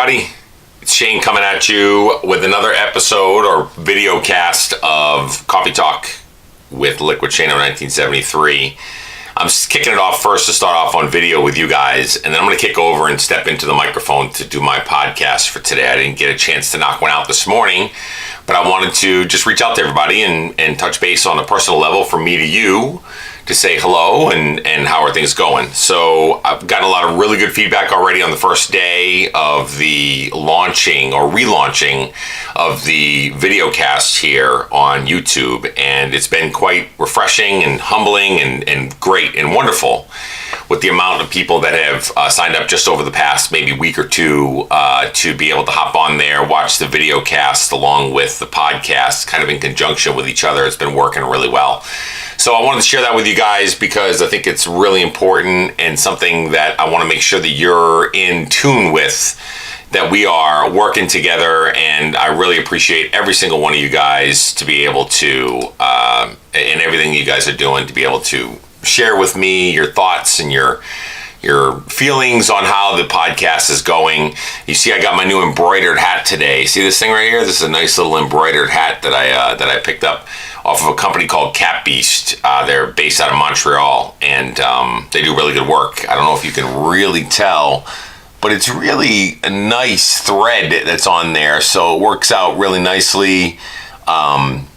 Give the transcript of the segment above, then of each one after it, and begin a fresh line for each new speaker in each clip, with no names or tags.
everybody. It's Shane coming at you with another episode or video cast of Coffee Talk with Liquid Shane 1973. I'm just kicking it off first to start off on video with you guys, and then I'm going to kick over and step into the microphone to do my podcast for today. I didn't get a chance to knock one out this morning, but I wanted to just reach out to everybody and touch base on a personal level from me to you to say hello and how are things going. So I've gotten a lot of really good feedback already on the first day of the launching or relaunching of the video cast here on YouTube, and it's been quite refreshing and humbling and great and wonderful with the amount of people that have signed up just over the past maybe week or two to be able to hop on there, watch the video cast along with the podcast kind of in conjunction with each other. It's been working really well. So I wanted to share that with you guys because I think it's really important and something that I want to make sure that you're in tune with, that we are working together, and I really appreciate every single one of you guys to be able to, and everything you guys are doing, to be able to share with me your thoughts and your feelings on how the podcast is going. You see, I got my new embroidered hat today. See this thing right here? This is a nice little embroidered hat that I picked up off of a company called Cat Beast. They're based out of Montreal, and they do really good work. I don't know if you can really tell, but it's really a nice thread that's on there, so it works out really nicely.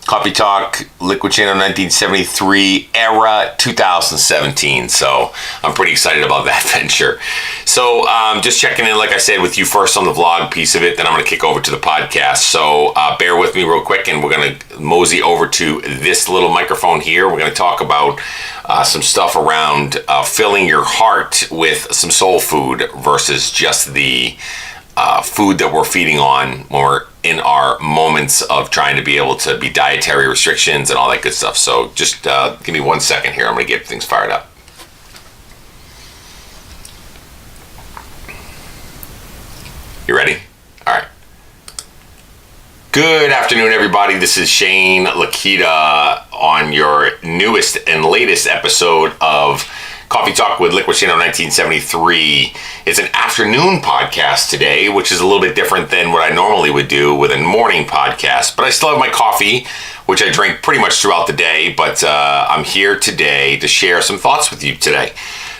Coffee Talk, Liquid Shane 1973, era 2017. So I'm pretty excited about that venture. So just checking in, like I said, with you first on the vlog piece of it, then I'm going to kick over to the podcast. So bear with me real quick, and we're going to mosey over to this little microphone here. We're going to talk about some stuff around filling your heart with some soul food versus just the food that we're feeding on when we're in our moments of trying to be able to be dietary restrictions and all that good stuff. So just give me 1 second here. I'm going to get things fired up. You ready? All right. Good afternoon, everybody. This is Shane Lakita on your newest and latest episode of Coffee Talk with Liquid Shane 1973. It's an afternoon podcast today, which is a little bit different than what I normally would do with a morning podcast. But I still have my coffee, which I drink pretty much throughout the day. But I'm here today to share some thoughts with you today.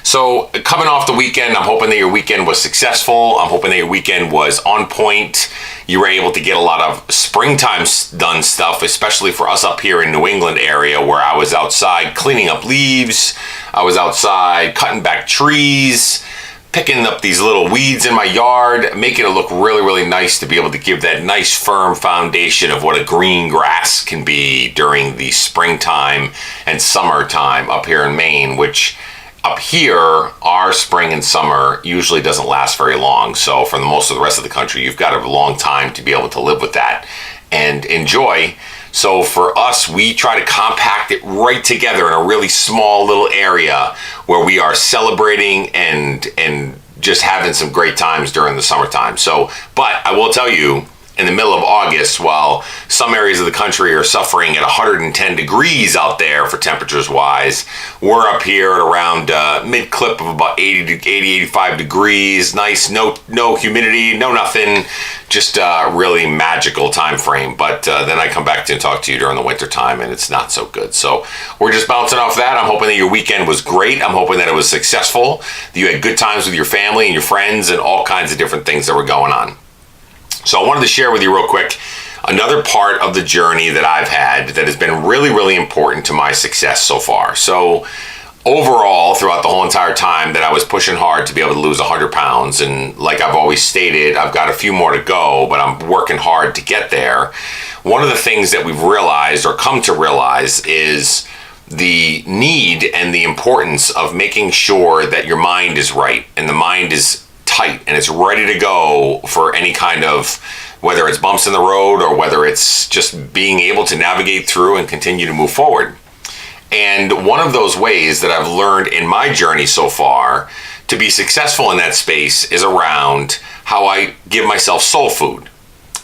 So coming off the weekend, I'm hoping that your weekend was successful. I'm hoping that your weekend was on point. You were able to get a lot of springtime done stuff, especially for us up here in New England area, where I was outside cleaning up leaves. I was outside cutting back trees, picking up these little weeds in my yard, making it look really, really nice to be able to give that nice firm foundation of what a green grass can be during the springtime and summertime up here in Maine, which up here, our spring and summer usually doesn't last very long. So for the most of the rest of the country, you've got a long time to be able to live with that and enjoy. So for us, we try to compact it right together in a really small little area where we are celebrating and just having some great times during the summertime. So, but I will tell you, in the middle of August, while some areas of the country are suffering at 110 degrees out there for temperatures wise, we're up here at around mid-clip of about 85 degrees. Nice, no humidity, no nothing, just a really magical time frame. But then I come back to and talk to you during the winter time, and it's not so good. So we're just bouncing off that. I'm hoping that your weekend was great. I'm hoping that it was successful, that you had good times with your family and your friends and all kinds of different things that were going on. So I wanted to share with you real quick another part of the journey that I've had that has been really, really important to my success so far. So overall, throughout the whole entire time that I was pushing hard to be able to lose 100 pounds, and like I've always stated, I've got a few more to go, but I'm working hard to get there. One of the things that we've realized or come to realize is the need and the importance of making sure that your mind is right and the mind is tight and it's ready to go for any kind of, whether it's bumps in the road or whether it's just being able to navigate through and continue to move forward. And one of those ways that I've learned in my journey so far to be successful in that space is around how I give myself soul food.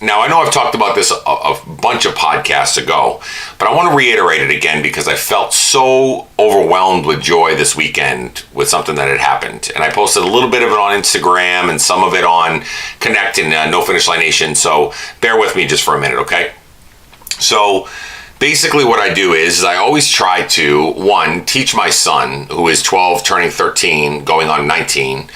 Now, I know I've talked about this a bunch of podcasts ago, but I want to reiterate it again because I felt so overwhelmed with joy this weekend with something that had happened. And I posted a little bit of it on Instagram and some of it on Connect and No Finish Line Nation, so bear with me just for a minute, okay? So basically what I do is I always try to, one, teach my son, who is 12, turning 13, going on 19,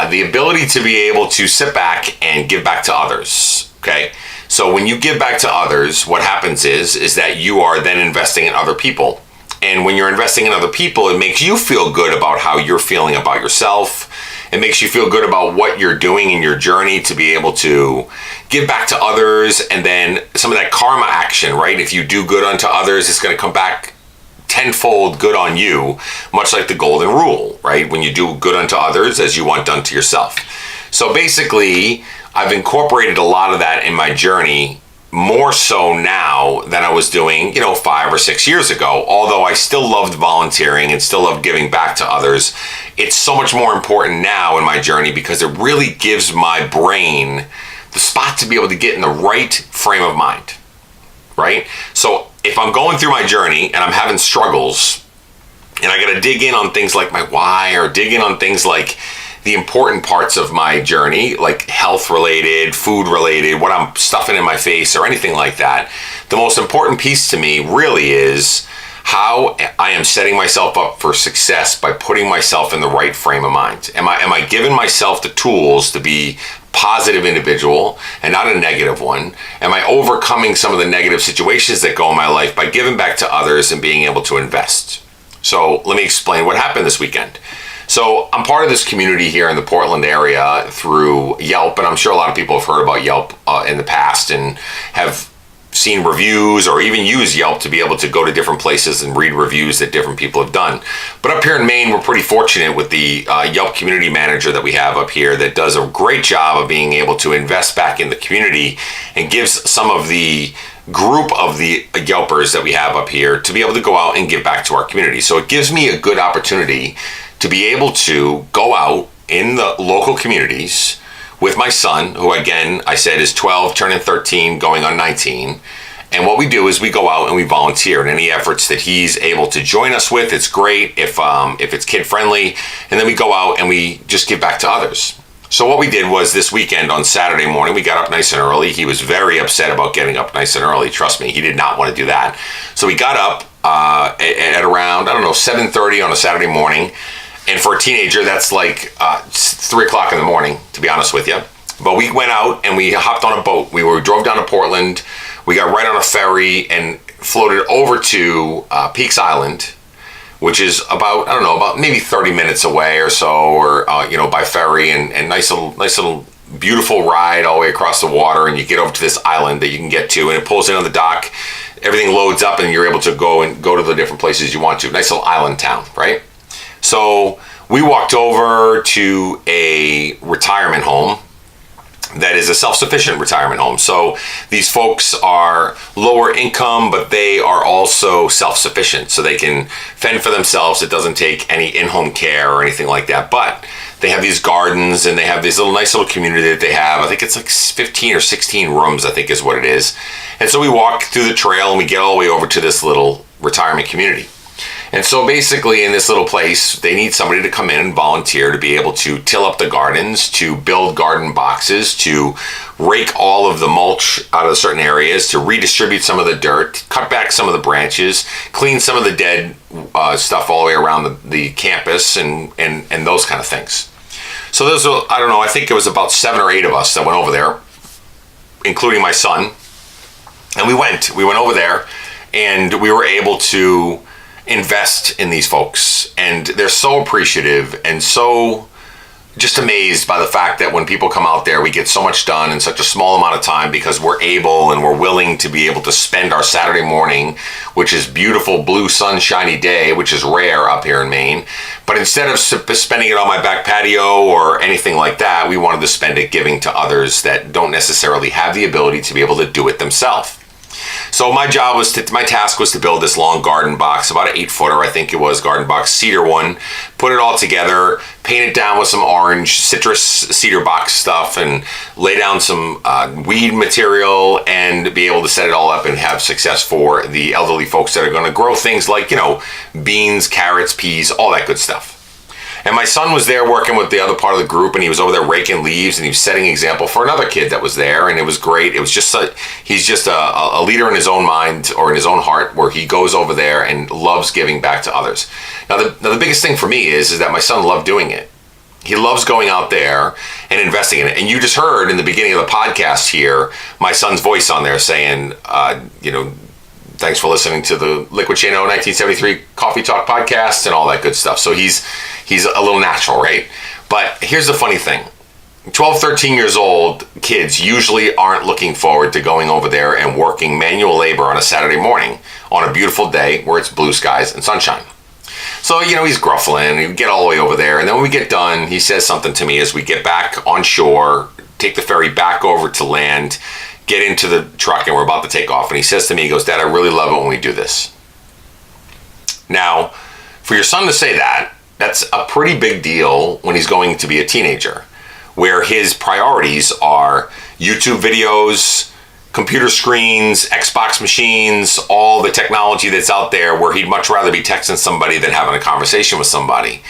the ability to be able to sit back and give back to others. Okay, so when you give back to others, what happens is that you are then investing in other people. And when you're investing in other people, it makes you feel good about how you're feeling about yourself. It makes you feel good about what you're doing in your journey to be able to give back to others. And then some of that karma action, right? If you do good unto others, it's going to come back tenfold good on you, much like the golden rule, right? When you do good unto others as you want done to yourself. So basically, I've incorporated a lot of that in my journey, more so now than I was doing, 5 or 6 years ago. Although I still loved volunteering and still loved giving back to others, it's so much more important now in my journey because it really gives my brain the spot to be able to get in the right frame of mind, right? So if I'm going through my journey and I'm having struggles and I got to dig in on things like my why or dig in on things like the important parts of my journey, like health related, food related, what I'm stuffing in my face or anything like that, the most important piece to me really is how I am setting myself up for success by putting myself in the right frame of mind. Am I giving myself the tools to be positive individual and not a negative one? Am I overcoming some of the negative situations that go in my life by giving back to others and being able to invest? So let me explain what happened this weekend. So I'm part of this community here in the Portland area through Yelp, and I'm sure a lot of people have heard about Yelp in the past and have seen reviews or even used Yelp to be able to go to different places and read reviews that different people have done. But up here in Maine, we're pretty fortunate with the Yelp community manager that we have up here that does a great job of being able to invest back in the community and gives some of the group of the Yelpers that we have up here to be able to go out and give back to our community. So it gives me a good opportunity to be able to go out in the local communities with my son, who again, I said is 12, turning 13, going on 19. And what we do is we go out and we volunteer in any efforts that he's able to join us with. It's great if it's kid friendly. And then we go out and we just give back to others. So what we did was this weekend on Saturday morning, we got up nice and early. He was very upset about getting up nice and early. Trust me, he did not want to do that. So we got up at around, 7:30 on a Saturday morning. And for a teenager, that's like 3 o'clock in the morning, to be honest with you. But we went out and we hopped on a boat. We drove down to Portland. We got right on a ferry and floated over to Peaks Island, which is about maybe 30 minutes away or so, or by ferry, and nice little beautiful ride all the way across the water, and you get over to this island that you can get to, and it pulls in on the dock. Everything loads up, and you're able to go to the different places you want to. Nice little island town, right? So we walked over to a retirement home that is a self-sufficient retirement home. So these folks are lower income, but they are also self-sufficient. So they can fend for themselves. It doesn't take any in-home care or anything like that. But they have these gardens and they have this nice little community that they have. I think it's like 15 or 16 rooms, I think is what it is. And so we walk through the trail and we get all the way over to this little retirement community. And so basically in this little place, they need somebody to come in and volunteer to be able to till up the gardens, to build garden boxes, to rake all of the mulch out of certain areas, to redistribute some of the dirt, cut back some of the branches, clean some of the dead stuff all the way around the campus and those kind of things. So there's, I think it was about 7 or 8 of us that went over there, including my son. And we went over there and we were able to invest in these folks, and they're so appreciative and so just amazed by the fact that when people come out there, we get so much done in such a small amount of time because we're able and we're willing to be able to spend our Saturday morning, which is beautiful blue sunshiny day, which is rare up here in Maine. But instead of spending it on my back patio or anything like that, we wanted to spend it giving to others that don't necessarily have the ability to be able to do it themselves. So my task was to build this long garden box, about an 8-footer, I think it was, garden box, cedar one, put it all together, paint it down with some orange citrus cedar box stuff, and lay down some weed material, and be able to set it all up and have success for the elderly folks that are going to grow things like, beans, carrots, peas, all that good stuff. And my son was there working with the other part of the group, and he was over there raking leaves, and he was setting an example for another kid that was there, and it was great. It was just he's just a leader in his own mind or in his own heart, where he goes over there and loves giving back to others. Now the biggest thing for me is that my son loved doing it. He loves going out there and investing in it. And you just heard in the beginning of the podcast here, my son's voice on there saying, thanks for listening to the Liquid Shano 1973 Coffee Talk podcast and all that good stuff. So he's a little natural, right? But here's the funny thing. 12, 13 years old kids usually aren't looking forward to going over there and working manual labor on a Saturday morning on a beautiful day where it's blue skies and sunshine. So, he's gruffling, we get all the way over there, and then when we get done, he says something to me as we get back on shore, take the ferry back over to land, get into the truck, and we're about to take off. And he says to me, he goes, "Dad, I really love it when we do this." Now, for your son to say that, that's a pretty big deal when he's going to be a teenager, where his priorities are YouTube videos, computer screens, Xbox machines, all the technology that's out there, where he'd much rather be texting somebody than having a conversation with somebody.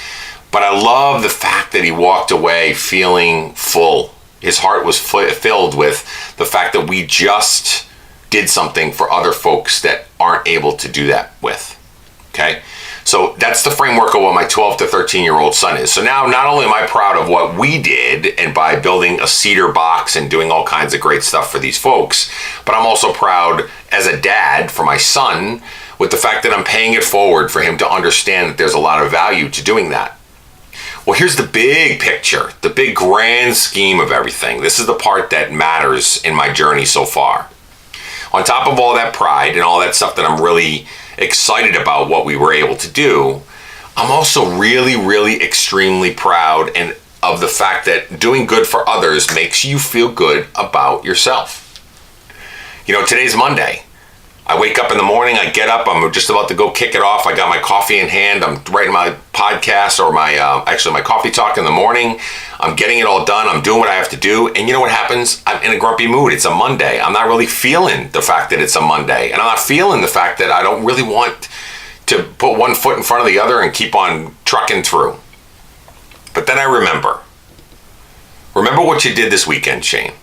But I love the fact that he walked away feeling full. His heart was filled with the fact that we just did something for other folks that aren't able to do that with. Okay? So that's the framework of what my 12 to 13-year-old son is. So now not only am I proud of what we did and by building a cedar box and doing all kinds of great stuff for these folks, but I'm also proud as a dad for my son with the fact that I'm paying it forward for him to understand that there's a lot of value to doing that. Well, here's the big picture, the big grand scheme of everything. This is the part that matters in my journey so far. On top of all that pride and all that stuff that I'm really excited about what we were able to do, I'm also really, really extremely proud and of the fact that doing good for others makes you feel good about yourself. Today's Monday. I wake up in the morning, I get up, I'm just about to go kick it off. I got my coffee in hand, I'm writing my podcast or my coffee talk in the morning. I'm getting it all done, I'm doing what I have to do. And you know what happens? I'm in a grumpy mood. It's a Monday. I'm not really feeling the fact that it's a Monday. And I'm not feeling the fact that I don't really want to put one foot in front of the other and keep on trucking through. But then I remember what you did this weekend, Shane.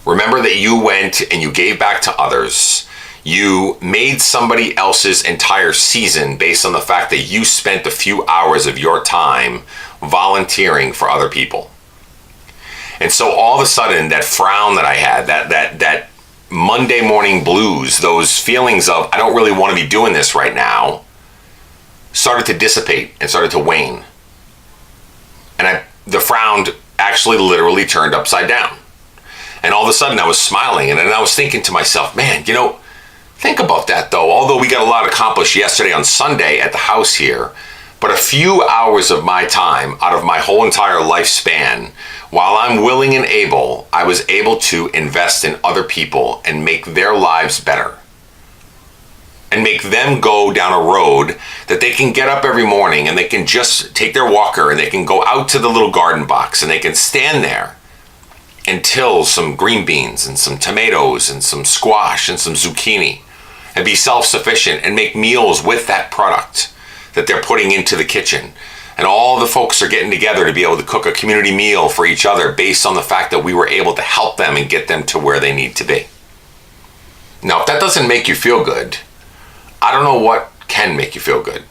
Remember that you went and you gave back to others. You made somebody else's entire season based on the fact that you spent a few hours of your time volunteering for other people. And so all of a sudden, that frown that I had, that Monday morning blues, those feelings of I don't really want to be doing this right now, started to dissipate and started to wane. And the frown actually literally turned upside down. And all of a sudden I was smiling, and then I was thinking to myself, man, think about that though. Although we got a lot accomplished yesterday on Sunday at the house here, but a few hours of my time out of my whole entire lifespan, while I'm willing and able, I was able to invest in other people and make their lives better. And make them go down a road that they can get up every morning and they can just take their walker and they can go out to the little garden box and they can stand there and till some green beans and some tomatoes and some squash and some zucchini and be self-sufficient and make meals with that product that they're putting into the kitchen. And all the folks are getting together to be able to cook a community meal for each other based on the fact that we were able to help them and get them to where they need to be. Now, if that doesn't make you feel good, I don't know what can make you feel good.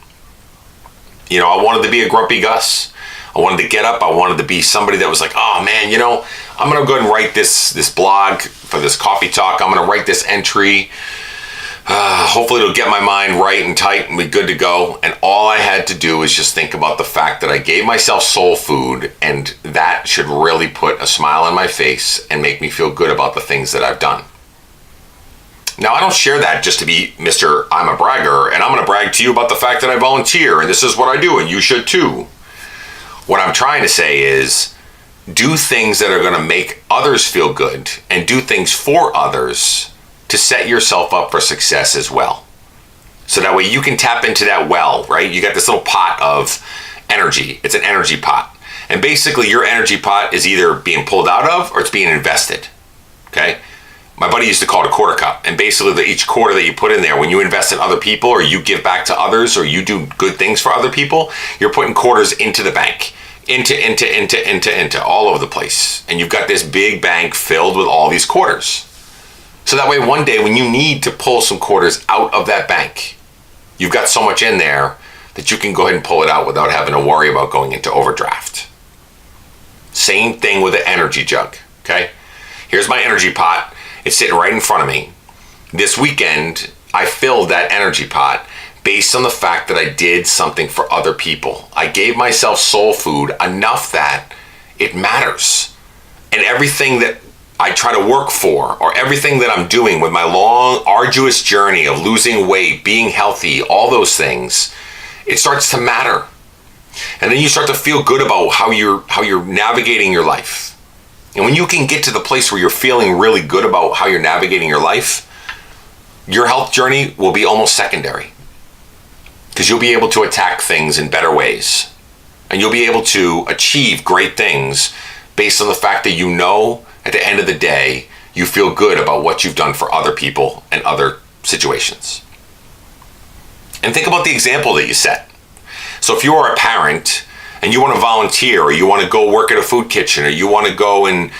I wanted to be a grumpy Gus. I wanted to get up. I wanted to be somebody that was like, oh man, I'm going to go ahead and write this blog for this coffee talk. I'm going to write this entry. Hopefully it'll get my mind right and tight and be good to go. And all I had to do was just think about the fact that I gave myself soul food, and that should really put a smile on my face and make me feel good about the things that I've done. Now, I don't share that just to be Mr. I'm a bragger, and I'm going to brag to you about the fact that I volunteer, and this is what I do, and you should too. What I'm trying to say is, do things that are going to make others feel good, and do things for others to set yourself up for success as well. So that way you can tap into that well, right? You got this little pot of energy. It's an energy pot. And basically your energy pot is either being pulled out of or it's being invested, okay? My buddy used to call it a quarter cup. And basically each quarter that you put in there, when you invest in other people or you give back to others or you do good things for other people, you're putting quarters into the bank. Into all over the place. And you've got this big bank filled with all these quarters. So that way one day when you need to pull some quarters out of that bank, you've got so much in there that you can go ahead and pull it out without having to worry about going into overdraft. Same thing with the energy jug, okay? Here's my energy pot. It's sitting right in front of me. This weekend, I filled that energy pot based on the fact that I did something for other people. I gave myself soul food enough that it matters. And everything that I try to work for, or everything that I'm doing with my long, arduous journey of losing weight, being healthy, all those things, it starts to matter. And then you start to feel good about how you're navigating your life. And when you can get to the place where you're feeling really good about how you're navigating your life, your health journey will be almost secondary. Because you'll be able to attack things in better ways. And you'll be able to achieve great things based on the fact that you know at the end of the day, you feel good about what you've done for other people and other situations. And think about the example that you set. So if you are a parent and you want to volunteer or you want to go work at a food kitchen or you want to go and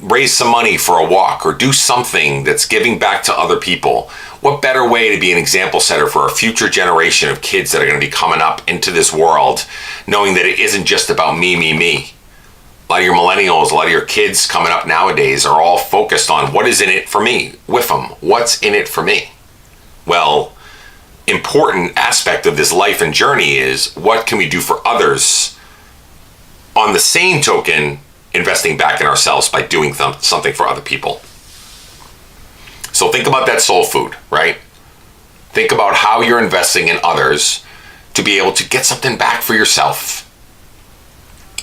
raise some money for a walk or do something that's giving back to other people, what better way to be an example setter for a future generation of kids that are going to be coming up into this world, knowing that it isn't just about me. A lot of your millennials, a lot of your kids coming up nowadays are all focused on what is in it for me, with them. What's in it for me? Well, important aspect of this life and journey is what can we do for others? On the same token, investing back in ourselves by doing something for other people. So think about that soul food, right? Think about how you're investing in others to be able to get something back for yourself.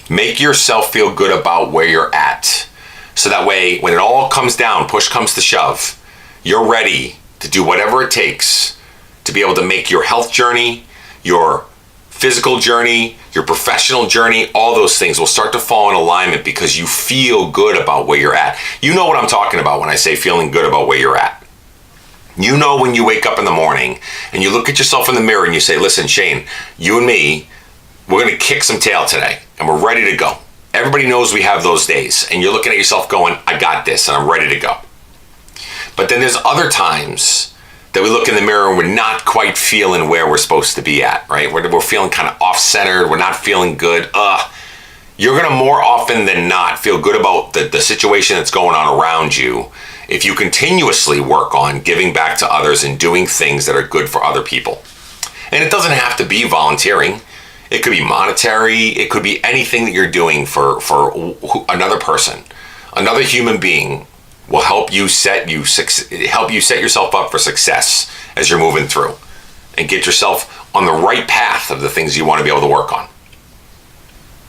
Make yourself feel good about where you're at. So that way, when it all comes down, push comes to shove, you're ready to do whatever it takes to be able to make your health journey, your physical journey, your professional journey, all those things will start to fall in alignment because you feel good about where you're at. You know what I'm talking about when I say feeling good about where you're at. You know when you wake up in the morning and you look at yourself in the mirror and you say, listen, Shane, you and me, we're going to kick some tail today and we're ready to go. Everybody knows we have those days and you're looking at yourself going, I got this and I'm ready to go. But then there's other times that we look in the mirror and we're not quite feeling where we're supposed to be at, right? We're feeling kind of off-centered. We're not feeling good. You're going to more often than not feel good about the situation that's going on around you if you continuously work on giving back to others and doing things that are good for other people. And it doesn't have to be volunteering. It could be monetary. It could be anything that you're doing for another person, another human being. Will help you set yourself up for success as you're moving through and get yourself on the right path of the things you want to be able to work on.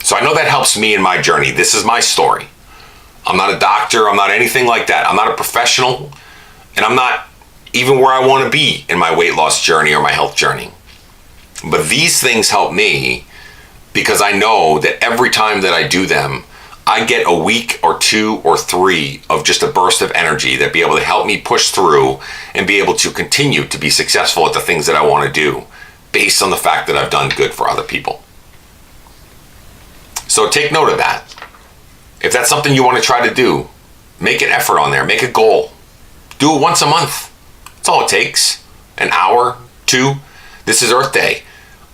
So I know that helps me in my journey. This is my story. I'm not a doctor. I'm not anything like that. I'm not a professional, and I'm not even where I want to be in my weight loss journey or my health journey. But these things help me because I know that every time that I do them, I get a week or 2 or 3 of just a burst of energy that be able to help me push through and be able to continue to be successful at the things that I want to do based on the fact that I've done good for other people. So take note of that. If that's something you want to try to do, make an effort on there, make a goal. Do it once a month. That's all it takes. An hour, 2. This is Earth Day.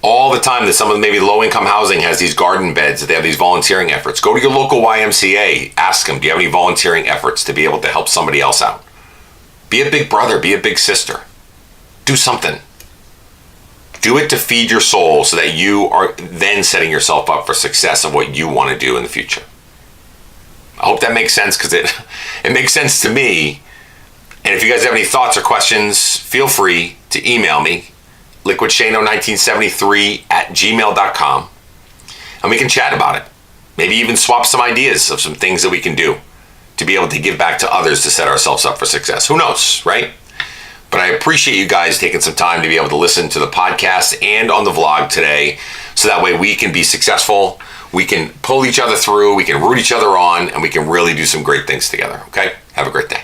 All the time that some of maybe low-income housing has these garden beds, that they have these volunteering efforts. Go to your local YMCA, ask them, do you have any volunteering efforts to be able to help somebody else out? Be a big brother, be a big sister. Do something. Do it to feed your soul so that you are then setting yourself up for success of what you want to do in the future. I hope that makes sense because it makes sense to me. And if you guys have any thoughts or questions, feel free to email me. liquidshano1973@gmail.com, and we can chat about it. Maybe even swap some ideas of some things that we can do to to be able to give back to others to set ourselves up for success. Who knows, right? But I appreciate you guys taking some time to be able to listen to the podcast and on the vlog today, so that way we can be successful, we can pull each other through, we can root each other on, and we can really do some great things together, okay? Have a great day.